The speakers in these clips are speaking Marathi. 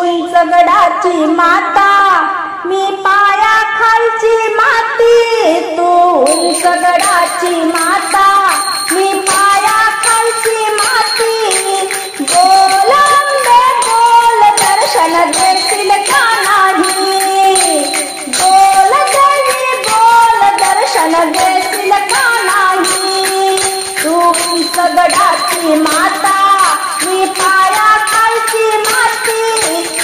उंच गडाची माता मी पाया खालची माती, तू उंच गडाची माता मी पाया खालची माती. बोल अंबे बोल दर्शन देशील का नाही, बोल देवी बोल दर्शन देशील का नाही. तू उंच गडाची माता मी पाया खालची माती,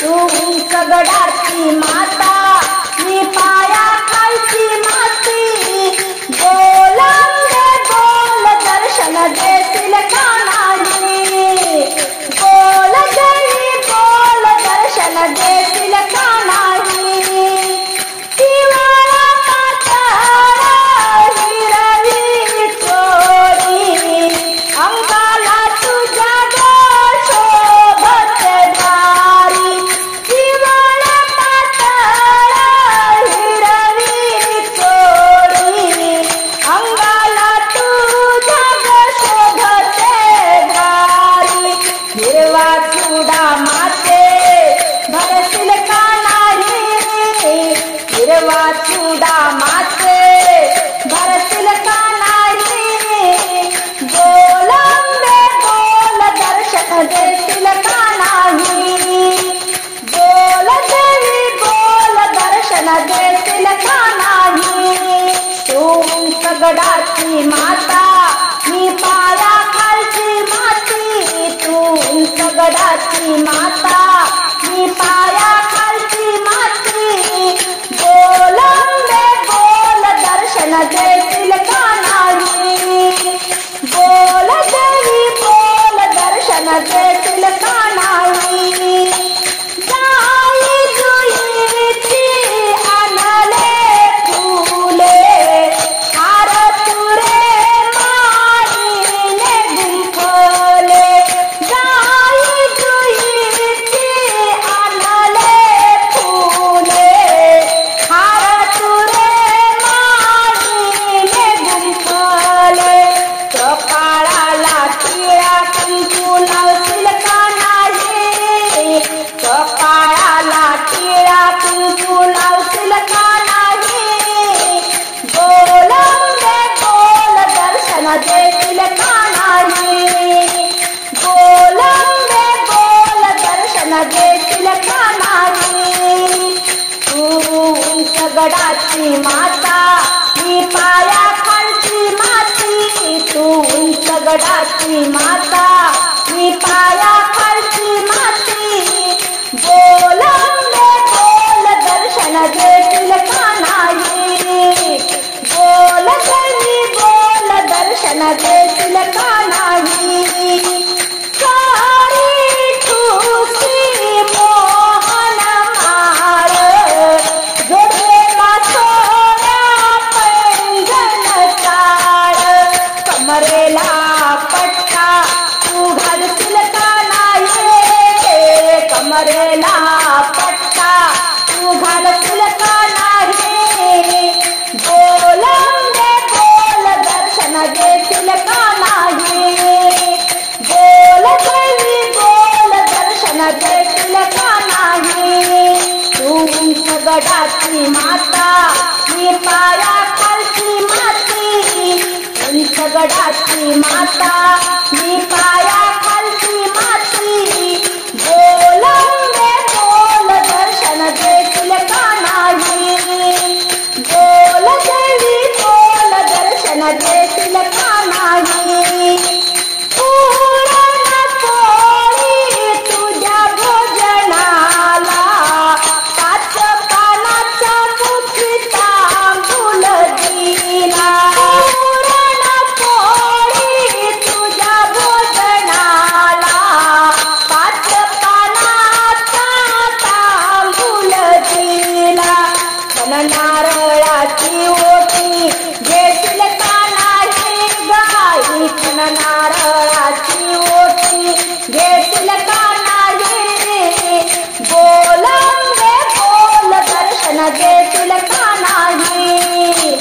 तू उंच गडाची माता मी पाया खालची माती. बोल अंबे बोल दर्शन देशील का नाही, बोल देवी बोल दर्शन देशील का नाही. शिवाला पाताळ हिरवी चोळी अंगाला तुझ्या शोभते भारी. शिवाला पाताळ हिरवी चोळी अंगाला तुझ्या शोभते भारी. हिरवा चुडा माते भरशील का नाही, हिरवा चुडा माते भरशील का नाही. बोल अंबे बोल दर्शन देशील का नाही, बोल देवी बोल दर्शन देशील का नाही. तू उंच गडाची माता मी पाया खालची माती, तू उंच गडाची माता मी पाया खालची माती. बोल अंबे बोल दर्शन देशील का नाही, बोल देवी बोल दर्शन देशील का नाही. जाई जुईची आणले फुले हार तुरे माळीने गुंफले. जाई जुईची आणले फुले हार तुरे माळीने गुंफले. कपाळाला टिळा कुंकू लावशील का नाही, कपाळाला टिळा कुंकू लावशील का नाही. बोल अंबे बोल दर्शन देशील का नाही, बोल अंबे बोल दर्शन देशील का नाही. तू उंच गडाची माता मी पाया खालची माती, तू उंच गडाची माता मी पाया खालची माती. बोल अंबे बोल दर्शन देशील का नाही, बोल देवी बोल दर्शन देशील का नाही. सारी ठुसी मोहन माळ जोडलेला सोळा पैंजण टाळ. कमरेला पट्टा तू घालशील का नाही, कमरेला पट्टा तू घालशील का नाही. बोल अंबे बोल दर्शन देशील का नाही, बोल देवी बोल दर्शन देशील का नाही. तू उंच गडाची माता मी पाया खालची माती, उंच गडाची माता मी पाया खालची माती. बोल अंबे बोल दर्शन देशील का नाही, बोल देवी बोल दर्शन देशील का नाही. पुरण पोळी तुझ्या भोजनाला पाच पानाचा मुठी तांदूळ दिला. पुरण पोळी तुझ्या भोजनाला पाच पानाचा तांदूळ दिला. नारळाची ओटी घेशील का नाही गाई, नारळाची ओटी घेशील का नाही. बोल अंबे बोल दर्शन देशील का नाही,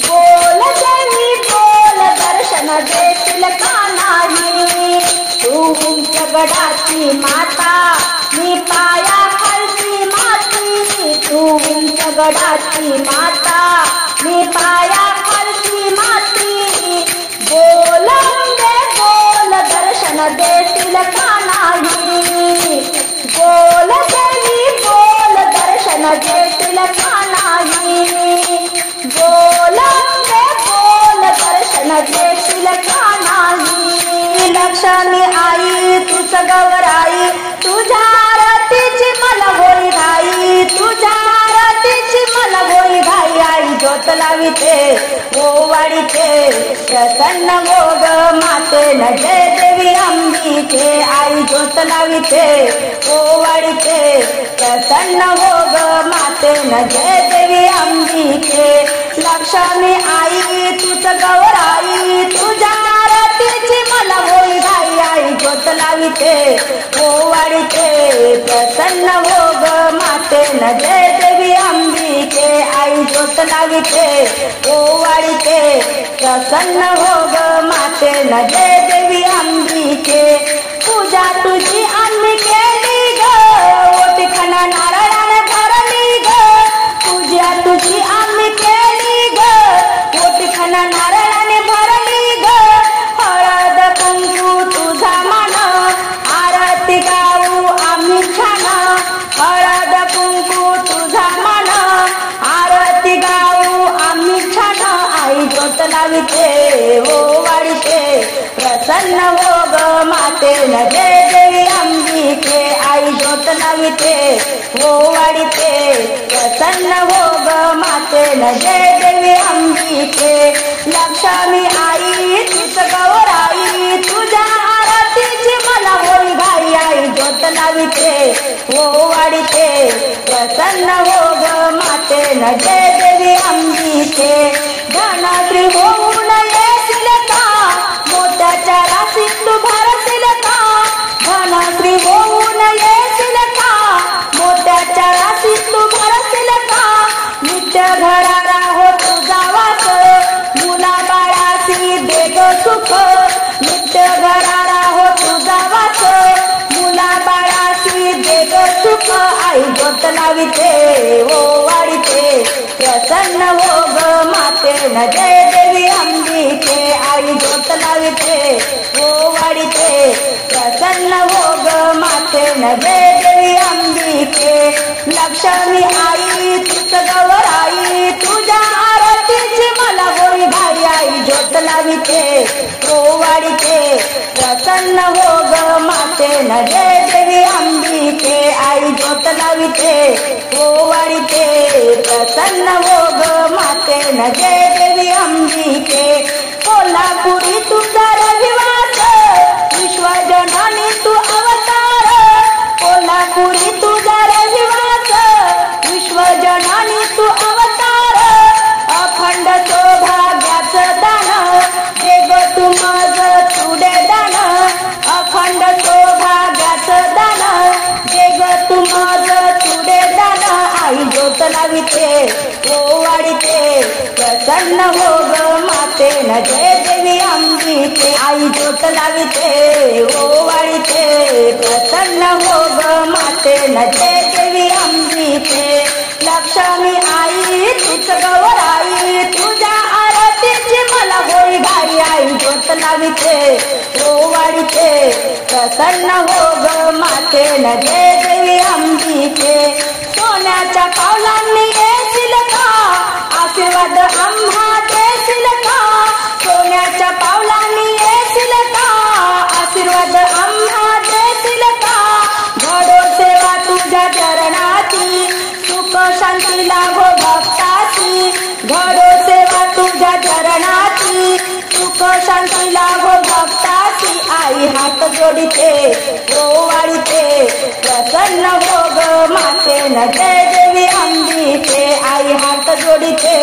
बोल देवी बोल दर्शन देशील का नाही. तू उंच गडाची माता मी पाया गडाची माता मी पाया खालची माती बोलून दे बोल दर्शन देतील का नाही बोल देवी बोल दर्शन देतील का नाही बोलून दे बोल दर्शन देतील का नाही लक्ष्मी आई तुझ गौराई तुझ्या आरतीची मला होई घाई तुझ्या आरतीची मला होई घाई आई ज्योत लाविते ओ वाढीते प्रसन्न हो ग मातेन जय देवी अंबिके आई ज्योत लाविते ओ वाढीते प्रसन्न हो ग मातेन जय देवी अंबिके लक्ष्मी आई तुझ गौराई तुझ्या आरतीची मला होई घाई आई ज्योत लाविते ओ वाढीते प्रसन्न हो ग मातेन जय देवी अंबिके आई ज्योत लाविते ओ वाढीते प्रसन्न हो ग मातेन जय देवी अंबिके पूजा तुझी आम्ही केली ग ओटीखाना नारळाने भरली ग पूजा तुझी आम्ही केली ग ओटीखाना नारळाने भरली ग हळद कुंकू तुझा मान आरती गाऊ आम्ही छान हळद कुंकू तुझा मान आरती गाऊ आम्ही छान आई ज्योत लाविते ओ वाढीते प्रसन्न हो ग मातेन जय देवी अंबिके आई ज्योत लाविते ओ वाढीते प्रसन्न हो ग मातेन जय देवी अंबिके लक्ष्मी आई तुझ गौराई तुझ्या आरतीची मला होई घाई आई ज्योत लाविते ओ वाढीते प्रसन्न हो ग मातेन जय देवी अंबिके धनश्री होऊन येशील का मोत्याच्या राशीत तू भरशील का धनश्री होऊन येशील का मोत्याच्या राशीत तू भरशील का नित्य घराला हो तुझा वास मुला बाळाशी दे ग सुख नित्य घराला हो तुझा वास मुला बाळाशी दे ग सुख आई ज्योत लाविते ओ वाढीते प्रसन्न हो ग मातेन जय देवी अंबिके आई ज्योत लाविते ओ वाढीते प्रसन्न हो ग मातेन जय देवी अंबिके लक्ष्मी आई तुझ गौराई तुझ्या आरतीची मला होई घाई आई ज्योत लाविते ओ वाढीते प्रसन्न हो ग मातेन जय देवी अंबिके आई ज्योत लाविते ओ वाढीते प्रसन्न हो ग मातेन जय देवी अंबिके कोल्हापुरी तुझा रहिवास विश्वजननी तू अवतार कोल्हापुरी तुझा रहिवास विश्वजननी तू अवतार अखंड सौभाग्याचं दान दे ग तू माझं तुडे दान अखंड सौभाग्याचं दान दे ग तू माझं तुडे दान आई ज्योत लाविते ओ वाढीते प्रसन्न हो ग मातेन जय देवी अंबिके आई ज्योत लाविते ओ वाढीते प्रसन्न हो ग मातेन जय देवी अंबिके लक्ष्मी आई तुझ गौराई तुझ्या आरतीची मला होई घाई आई ज्योत लाविते ओ वाढीते प्रसन्न हो ग मातेन जय देवी अंबिके सोन्याच्या पावलांनी येशील का आशीर्वाद आम्हा देशील का सोन्याच्या पावलांनी येशील का आशीर्वाद आम्हा देशील का घडो सेवा तुझ्या चरणाची सुख शांती लाभो भक्ताची घडो सेवा तुझ्या चरणाची सुख शांती लाभो भक्ताची आई हात जोडीते ओ वाढीते प्रसन्न हो ग मातेन जय देवी अंबिके आई हात जोडीते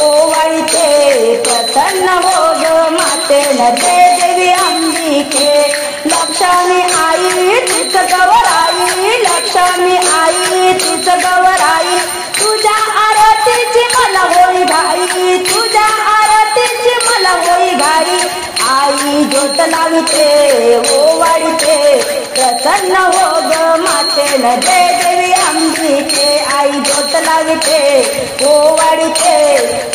ओ वाढीते प्रसन्न हो ग मातेन जय देवी अंबिके लक्ष्मी आई तुझ गौराई लक्ष्मी आई तुझ गौराई तुझ्या आरतीची मला होई घाई तुझ्या आरतीची मला होई घाई आई ज्योत लाविते ओ वाढीते प्रसन्न हो ग मातेन जय देवी अंबिके आई ज्योत लाविते ओवाळीते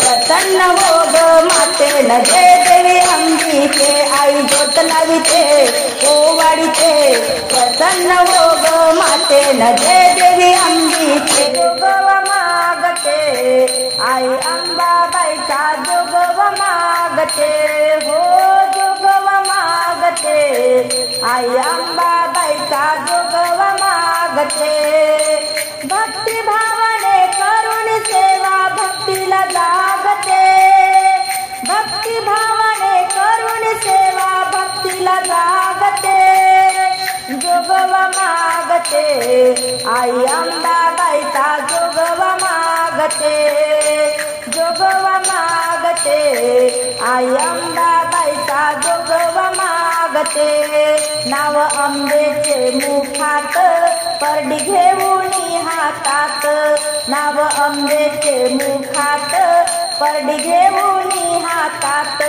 प्रसन्न हो ग मातेला जय देवी अंबिके आई ज्योत लाविते ओवाळीते प्रसन्न हो ग मातेला जय देवी अंबिके जोगवा मागते आई अंबाबाईचा जोगवा मागते हो जोगवा मागते आई अंबाबाईचा जोगवा मागते भक्ती भावने करून सेवा भक्तीला जागते भक्ती भावने करून सेवा भक्तीला जागते जोगवा मागते आई अंबाबाईचा जोगवा मागते जोगवा मागते आई अंबाबाईचा जोगवा मागते नाव अंबेचे मुखात परडी घेऊन हातात नाव अंबेचे मुखात परडी घेऊन हातात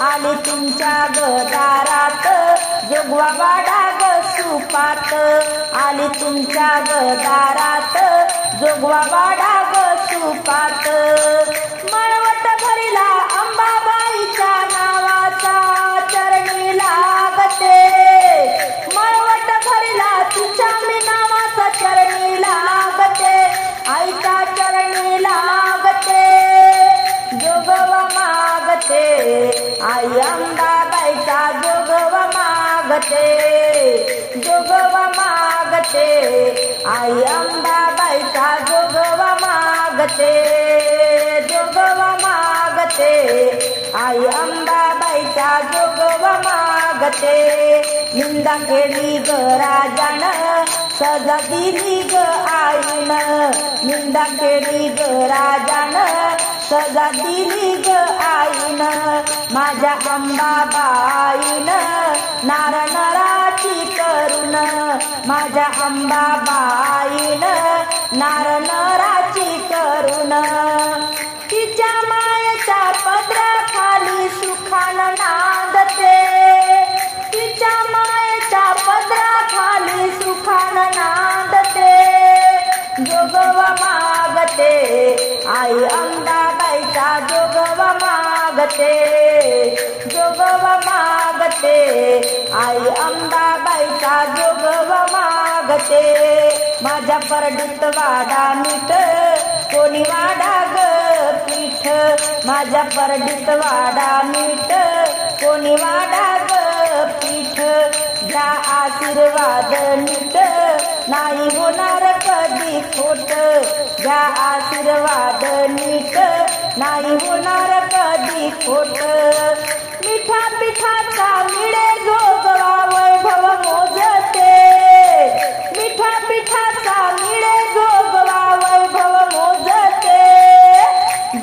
आली तुमच्या गदारात जोगवा वाडा ग सुपात आली तुमच्या गदारात जोगवा वाडा ग सुपात मळवट भरला अंबाबाईच्या नावाचा चरणी लागते मळवट भरला तिच्या मी नावाचा चरणी लागते आईचा चरणी लागते जोगवा मागते आई अंबाबाईचा जोगवा मागते जोगवा मागते आई अंबाबाईचा जोगवा मागते जोगवा मागते आई अंबाबाईचा जोगवा मागते निंदा केली ग राजान सजा दिली ग आईन निंदा केली ग राजान सजा दिली ग आईन माझ्या अंबाबाईन नार नराची करून माझ्या अंबाबाईन नार नराची करून तिच्या मायेच्या पदराखाली सुखान नांदते तिच्या मायेच्या पदराखाली सुखान नांदते जोगवा मागते आई अंबाबाईचा जोगवा मागते जोगवा मागते आई अंबाबाईचा जोगवा मागते माझ्या परडीत वाडा नीट कोणी वाडा ग पीठ माझ्या परडीत वाडा नीट कोणी वाडा ग पीठ घ्या आशीर्वाद नीट नाही होणार कधी खोट घ्या आशीर्वाद नीट नाही होणार कधी खोट मिठा पिठाचा मिळे जोगवा वैभव मोजते मिठा पिठाचा मिळे जोगवा वैभव मोजते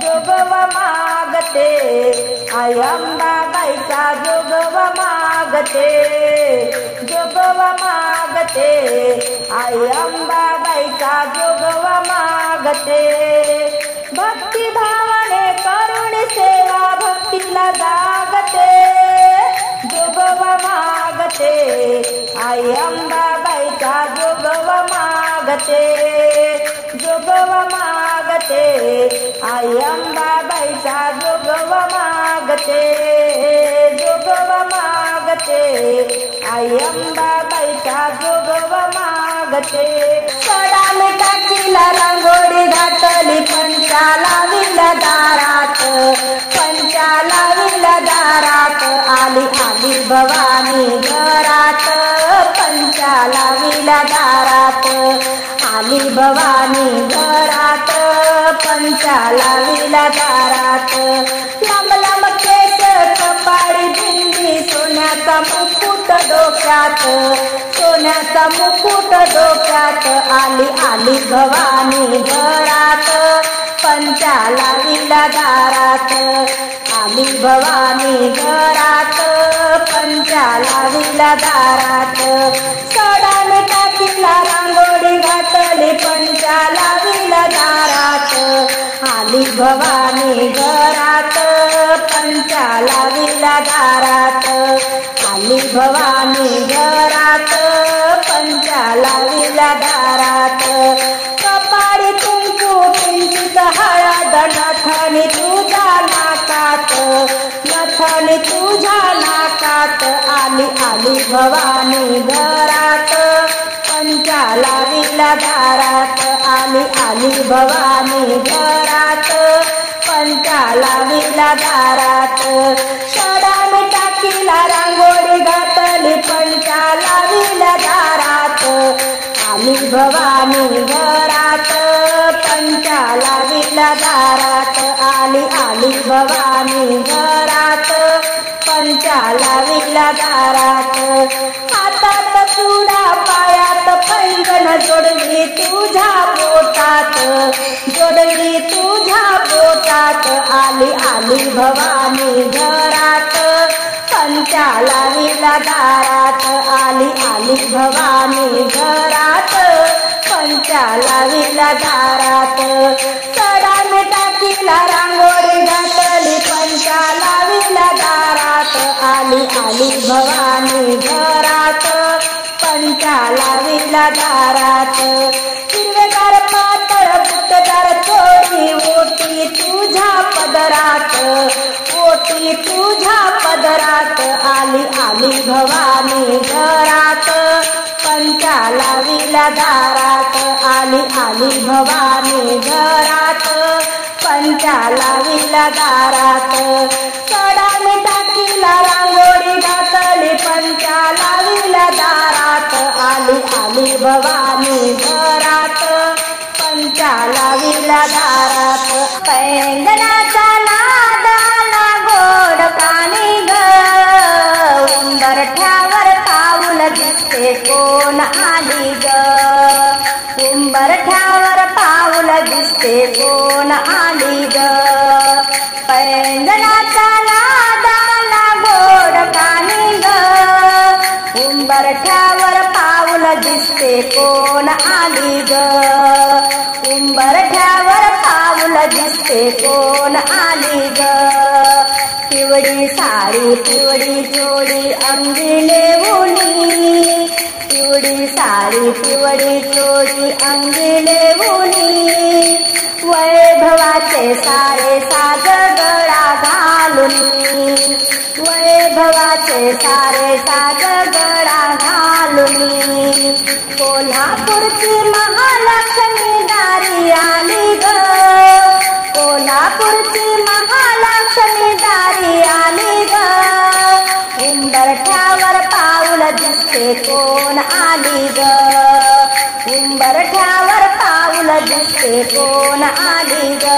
जोगवा मागते आई अंबाबाईचा जोगवा मागते जोगवा मागते आई अंबाबाईचा जोगवा मागते भक्ती भावने करून सेवा भक्तीला जागते जोगवा मागते आई अंबाबाईचा जोगवा मागते जोगवा मागते आई अंबाबाईचा जोगवा मागते जोगवा मागते आई अंबाबाईचा जोगवा मागते सडा मिठाचीला रांगोळी घातली पंचाला विला दारात पंचाला विला दारात आली आली भवानी घरात पंचाला विला दारात आली भवानी घरात पंचाला विला दारात लांब लांब केस कपाळी बिंदी सोन्याचा मुकुट डोक्यात सोन्याचा मुकुट डोक्यात आली आली भवानी घरात पंचाला विला दारात आली भवानी घरात पंचाला विला दारात सडा मिठाचीला रांगोळी घातली पंचाला विला दारात आली भवानी घरात पंचाला विला दारात आली भवानी घरात पंचाला विला दारात कपाळी आली भवानी घरात पंचाला विला दारात आली भवानी घरात पंचाला विला दारात शडाने टाकीला रांगोळी घातली पंचाला विला दारात आली भवानी घरात पंचाला विला दारात आली भवानी घरात पंचाला विला दारात हातात चुडा पायात पैंजण जोडली तुझ्या पोटात जोडली तुझ्या पोटात आली भवानी घरात पंचाला विला दारात आली भवानी घरात पंचाला विला दारात सडाने टाकीला रांगोळी घातली पंचाला विला दारात आली भवानी घरात पंचाला विला दारात हिरवेगार पातळ बुटदार चोळी ओटी तुझ्या पदरात ओटी तुझ्या पदरात आली भवानी घरात पंचाला विला दारात आली भवानी घरात पंचाला विला दारात सडाने टाकीला रांगोळी घातली पंचाला विला दारात आली भवानी घरात पंचाला विला दारात पैंजणाचा नाद आला गोड कानी ग उंबरठ्यावर पाऊल दिसते कोण आली ग उंबरठ्यावर पाऊल दिसते कोण आली ग पैंजणाचा नाद आला गोड कानी ग उंबरठ्यावर पाऊल दिसते कोण आली ग उंबरठ्यावर पाऊल दिसते कोण आली ग पिवळी साडी पिवळी चोळी अंगी लेवुनी पिवळी साडी पिवळी चोळी अंगी लेवुनी वैभवाचे सारे साज गळा घालून वैभवाचे सारे साज गळा घालून कोल्हापूरची महालक्ष्मी दारी आली ग कोल्हापूरची महालक्ष्मी दारी आली ग उंबरठ्यावर पाऊल दिसते कोण आली ग उंबरठ्यावर पाऊल दिसते कोण आली ग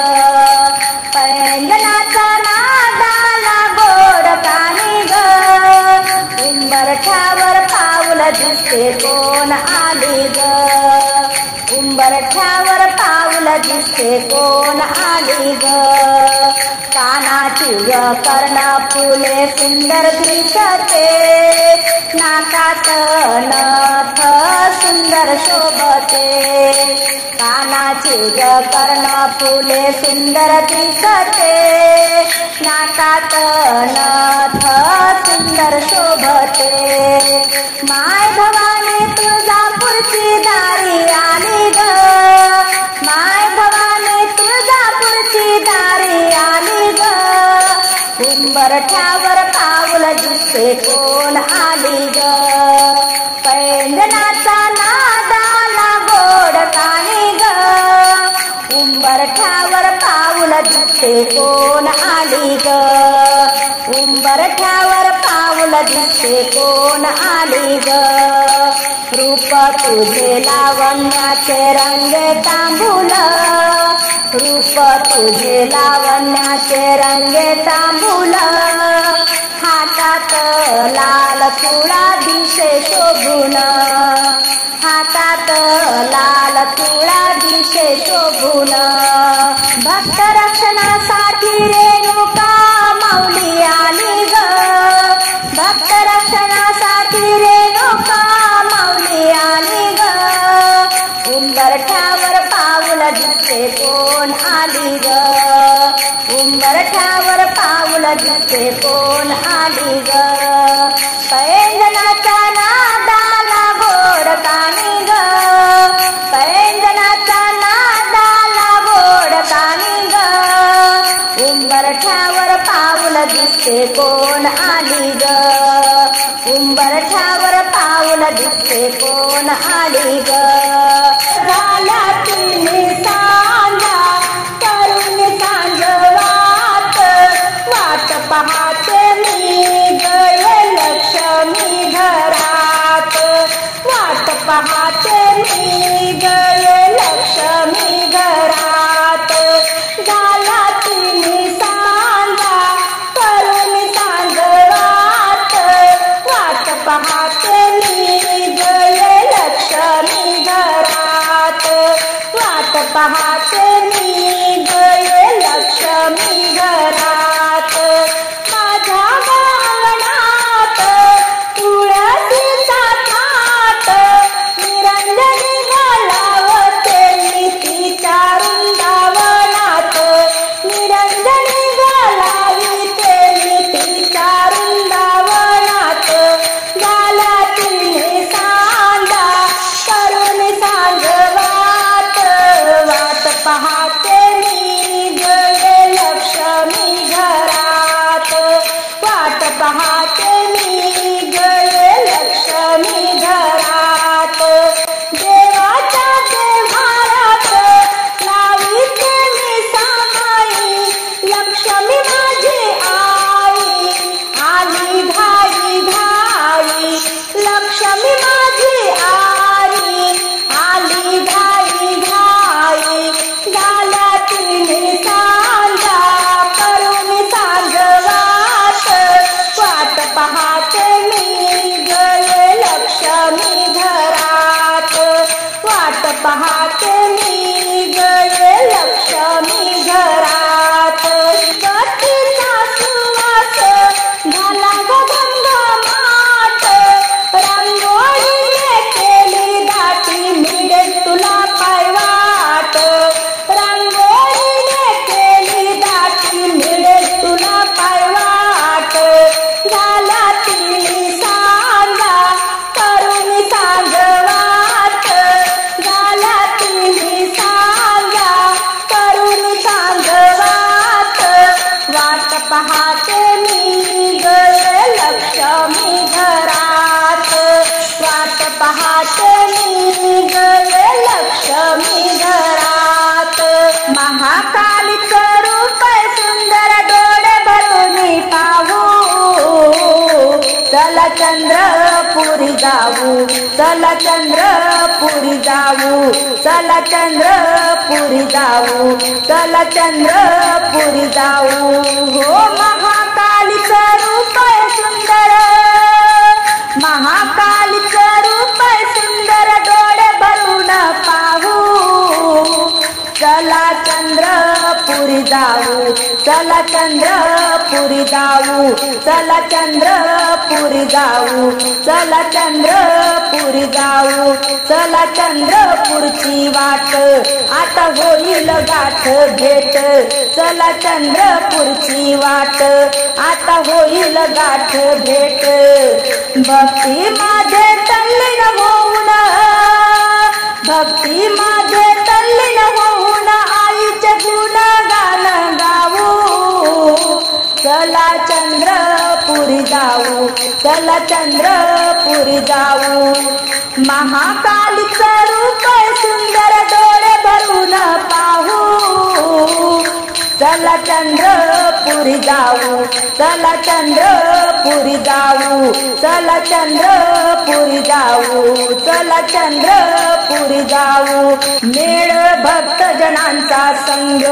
पैंजणाचा नाद आला गोड कानी ग उंबरठ्यावर पाऊल दिसते कोण आली ग उंबरठ्यावर पाऊल दिसते कोण आली ग कानाची कर्णफुले सुंदर दिसते नाकात नथ सुंदर शोभते कानाची कर्णफुले सुंदर दिसते नाकात नथ सुंदर शोभते माय भवानी तुळजापूरची दारी आली ग माय भवानी तुळजापूरची दारी आली ग उंबरठ्यावर पाऊल दिसते कोण आली ग पैंजणाचा नाद आला गोड कानी ग उंबरठ्यावर पाऊल दिसते कोण आली ग उंबरठ्यावर पाऊल दिसते कोण आली ग रूप तुझे लावण्याचे रंग तांबूल रूप तुझे लावण्याचे रंग तांबूल हातात लाल तुळा दिशे शोभून हातात लाल तुळा दिशे शोभून भक्त रक्षणासाठी रेणुका माऊली आली ग भक्त रक्षणासाठी रेणुका माऊली आली ग उंबरठ्यावर पाऊल दिसते कोण आली ग उंबरठ्यावर पाऊल दिसते कोण आली ग पैंजणाचा नाद आला गोड कानी ग पैंजणाचा नाद आला गोड कानी ग उंबरठ्यावर पाऊल दिसते कोण आली ग उंबरठ्या माळी ग झाला तिने सांजा करून सांजवात वाट पाहते मी गये लक्ष्मी घरात वाट पाहते मी गये लक्ष्मी घरात झाला तिने सांजा करून सांजवात वाट पाहते मी गये लक्ष्मी घरात वाट पाहते मी गये लक्ष्मी घरात माझ्या अंगणात तुळशीचा थाट निरंजनी घालावते मी तिच्या वृंदावनात निरंजनी घालाविते मी तिच्या वृंदावनात झाला तिने सांजा करून सांजवात वाट पाहते मी गये लक्ष्मी घरात वाट पाहते मी गये लक्ष्मी घरात देवाच्या देव्हारात लाविते मी सामाई लक्ष्मी माझी आई आली घाई घाई लक्ष्मी माझी आई आली घाई घाई झाला तिने सांजा करून सांजवात वाट पाहते मी गये लक्ष्मी घरात वाट पाहते मी गये लक्ष्मी घरात गतीचा सुवास झाला ग घमघमाट रांगोळीने केली दाटी मिळे तुला पायवाट रांगोळीने केली दाटी मिळे तुला पायवाट झाला तिने सांजा करून सांजवात झाला तिने सांजा करून सांजवात वाट पाहते मी गये लक्ष्मी घरात वाट पाहते मी गये लक्ष्मी घरात महाकालीचं रूप सुंदर डोळे भरून पाहू चला चंद्रपुरी जाऊ चला चंद्रपुरी जाऊ चला चंद्रपुरी जाऊ चला चंद्रपुरी जाऊ हो महाकालीचं रूप सुंदर महाकालीचं रूप सुंदर डोळे भरून पाहू चला चंद्रपुरी जाऊ चला चंद्रपुरी जाऊ चला चंद्रपुरी जाऊ चला चंद्रपुरी जाऊ चला चंद्रपूरची वाट आता होईल गाठ भेट चला चंद्रपूरची वाट आता होईल गाठ भेट भक्ती माझे तल्लीन होऊन भक्ती माझे तल्लीन होऊन आईचे गुणगान गाऊ चला चंद्रपुरी जाऊ चला चंद्रपुरी जाऊ महाकालीचं रूप सुंदर डोळे भरून पाहू चला चंद्रपुरी जाऊ चला चंद्रपुरी जाऊ चला चंद्रपुरी जाऊ चला चंद्रपुरी जाऊ मेळ भक्तजनांचा संग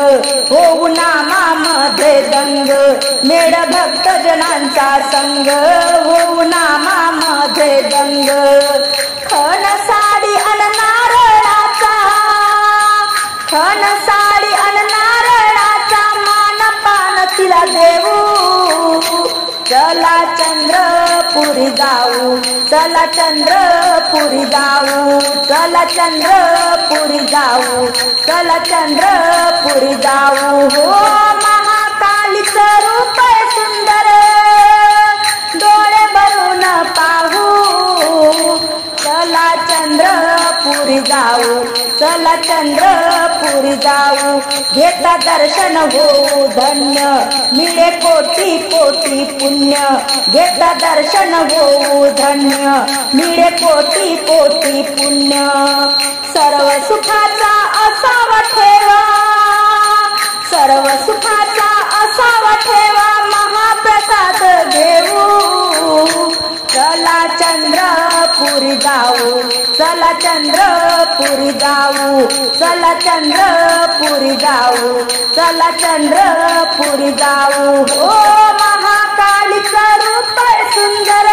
होऊ नामामध्ये दंग मेळ भक्तजनांचा संग होऊ नामामध्ये दंग खण साडी अन नारळाचा खण साडी अन नारळाचा मान पान तिला देऊ चला चंद्रपुरी जाऊ चला चंद्रपुरी जाऊ चला चंद्रपुरी जाऊ चला चंद्रपुरी जाऊ हो महाकालीचं रूप सुंदर डोळे भरून पाहू चला चंद्रपुरी चंद्रपुरी जाऊ, चला चंद्रपुरी जाऊ, घेता दर्शन होऊ धन्य, मिळे कोटी कोटी पुण्य, घेता दर्शन होऊ धन्य, मिळे कोटी कोटी पुण्य. सर्व सुखाचा असावा ठेवा, सर्व सुखाचा असावा ठेवा, महाप्रसाद घेऊ, चला चंद्रपुरी जाऊ, चला चंद्रपुरी जाऊ, चला चंद्रपुरी जाऊ, चला चंद्रपुरी जाऊ. ओ महाकालीचं रूप सुंदर,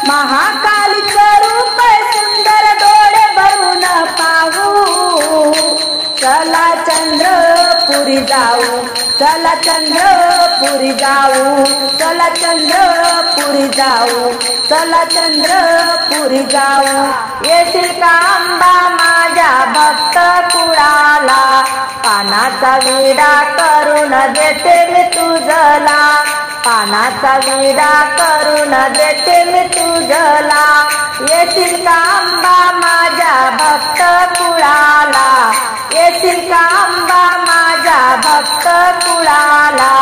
महाकालीचं रूप सुंदर, डोळे भरून पाहू, चला चंद्रपुरी जाऊ, चला चंद्रपुरी जाऊ, चला चंद्रपुरी जाऊ, चला चंद्रपुरी जाऊ. येशील का अंबा माझ्या भक्त कुळाला, पानाचा विडा करून देते मी तुझला, पानाचा विडा करून देते मी तुझला. येशील का अंबा माझ्या भक्त कुळाला, येशील का अंबा माझ्या भक्त कुळाला,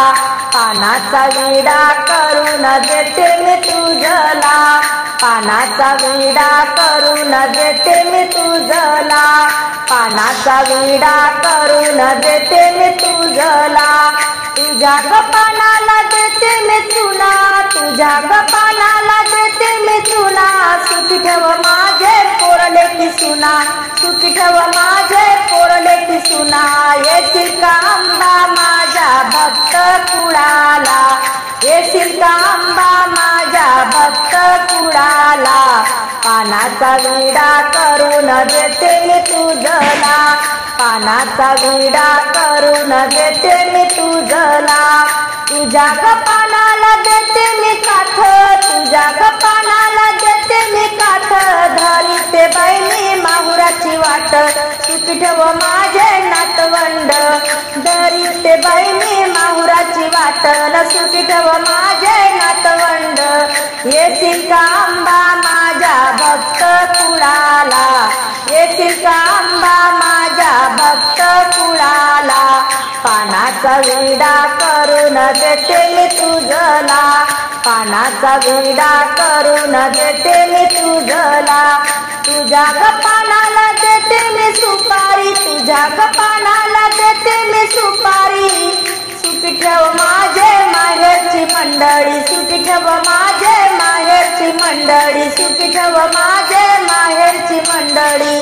पानाचा विडा करून देते मी तुझला, पानाचा विडा करून देते मी तुझला, पानाचा विडा करून देते मी तुझला. तुझ्या पानाला देते मी चुना, तुझ्या पानाला देते मी चुना, सुखी ठेव माझे पोरले की सुना, सुखी ठेव माझे पोरले की सुना. येशील का अंबा माझ्या भक्त कुळाला, येशील का अंबा माझ्या भक्त कुळाला, पानाचा विडा करून देते मी तुझला, पानाचा विडा करून देते मी तुझला. तुझ्या पानाला देते मी काठ, तुझ्या पानाला देते मी काठ, धरीते बहिणी माहुराची वाट, सुखी ठेव माझे नातवंड, धरीते बहिणी माहुराची वाट, सुखी ठेव माझे नातवंड. येशील का अंबा माझ्या भक्त कुळाला, येशील का अंबा माझ्या भक्त कुळाला, पानाचा विडा करून देते मी तुझला, पानाचा विडा करून देते मी तुझला. तुझ्या पानाला देते मी सुपारी, तुझ्या पानाला देते मी सुपारी, सुखी ठेव माझे माहेरची मंडळी, सुखी ठेव माझे माहेरची मंडळी, सुखी ठेव माझे माहेरची मंडळी.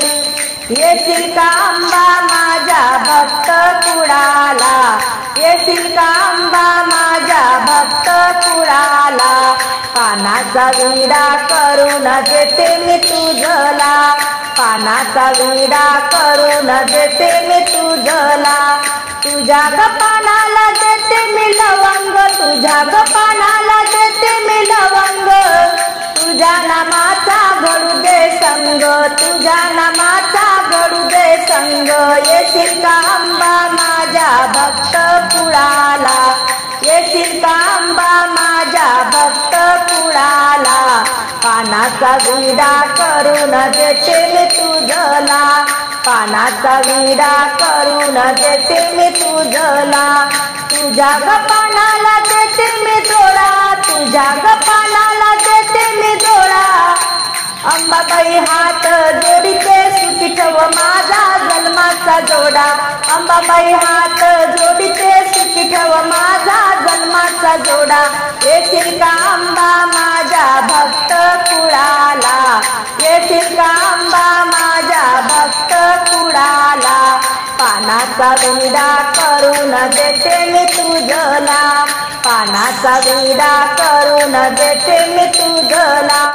येशील का अंबा माझ्या भक्त कुळाला, येशील का अंबा माझ्या भक्त कुळाला, पानाचा विडा करून देते मी तुझला, पानाचा विडा करून देते मी तुझला. तुझ्या पानाला देते मी लवंग, तुझ्या पानाला देते मी लवंग, तुझ्या नामाचा घडू दे संग, तुझ्या नामाचा घडू दे संग. येशील का अंबा माझ्या भक्त कुळाला, येशील का अंबा माझ्या भक्त कुळाला, पानाचा विडा करून देते मी तुझला, पानाचा विडा करून देते मी तुझला. तुझ्या पानाला देते मी जोडा, तुझ्या पानाला देते मी जोडा, अंबाबाई हात जोडीते, सुखी ठेव माझा जन्माचा जोडा, अंबाबाई हात जोडीते, सुखी ठेव माझा जन्माचा जोडा. येशील का अंबा माझ्या भक्त कुळाला, येशील का अंबा माझ्या भक्त कुळाला, पानाचा विडा करून देते मी तुझला, पानाचा विडा करून देते मी तुझला.